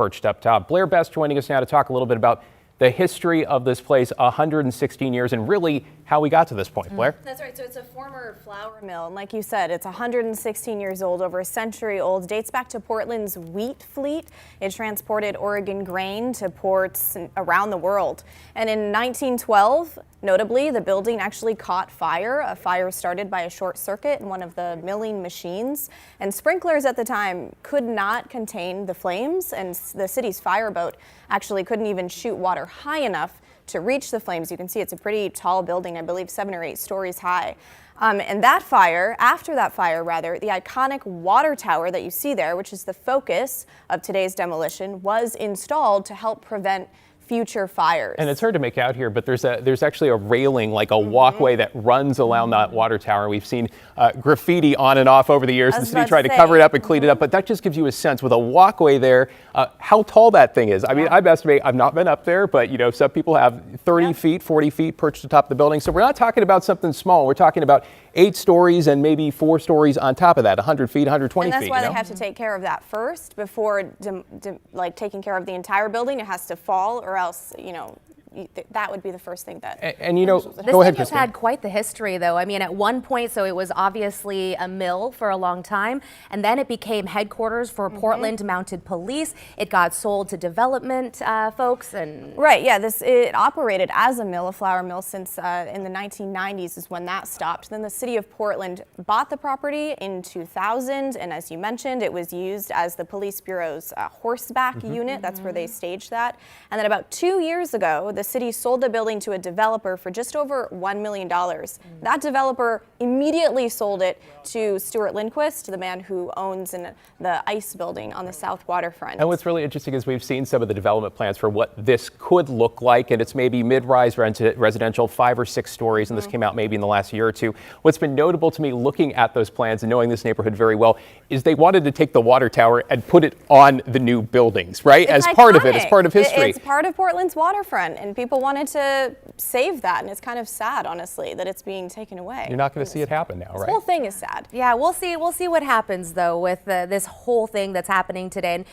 perched up top. Blair Best joining us now to talk a little bit about the history of this place, 116 years, and really how we got to this point. Blair? That's right. So it's a former flour mill. And like you said, it's 116 years old, over a century old, dates back to Portland's wheat fleet. It transported Oregon grain to ports around the world. And in 1912, notably, the building actually caught fire. A fire started by a short circuit in one of the milling machines. And sprinklers at the time could not contain the flames, and the city's fireboat actually couldn't even shoot water high enough to reach the flames. You can see it's a pretty tall building, I believe 7 or 8 stories high. And that fire, after that fire rather, the iconic water tower that you see there, which is the focus of today's demolition, was installed to help prevent future fires. And it's hard to make out here, but there's actually a railing, like a walkway that runs around that water tower. We've seen graffiti on and off over the years. The city tried to cover it up and clean it up, but that just gives you a sense with a walkway there, how tall that thing is. I mean, I've estimated, I've not been up there, but you know, some people have 30 feet, 40 feet perched atop the building. So we're not talking about something small. We're talking about 8 stories and maybe 4 stories on top of that, 100 feet, 120 feet. And that's why they have to take care of that first before like taking care of the entire building. It has to fall, or else, you know, that would be the first thing that. And you know, go ahead, Christine. This has had quite the history, though. I mean, at one point, so it was obviously a mill for a long time, and then it became headquarters for Portland Mounted Police. It got sold to development folks, and right, yeah, it operated as a mill, a flour mill, since in the 1990s is when that stopped. Then the city of Portland bought the property in 2000, and as you mentioned, it was used as the police bureau's horseback unit. That's where they staged that. And then about 2 years ago, the city sold the building to a developer for just over $1 million. That developer immediately sold it to Stuart Lindquist, the man who owns the ICE building on the south waterfront. And what's really interesting is we've seen some of the development plans for what this could look like, and it's maybe mid-rise residential, 5 or 6 stories, and this came out maybe in the last year or two. What's been notable to me looking at those plans and knowing this neighborhood very well is they wanted to take the water tower and put it on the new buildings, right? It's as part of it, as part of history. It's part of Portland's waterfront, and people wanted to save that, and it's kind of sad, honestly, that it's being taken away. You're not going to see it happen now, right? This whole thing is sad. yeah, we'll see what happens though with this whole thing that's happening today. And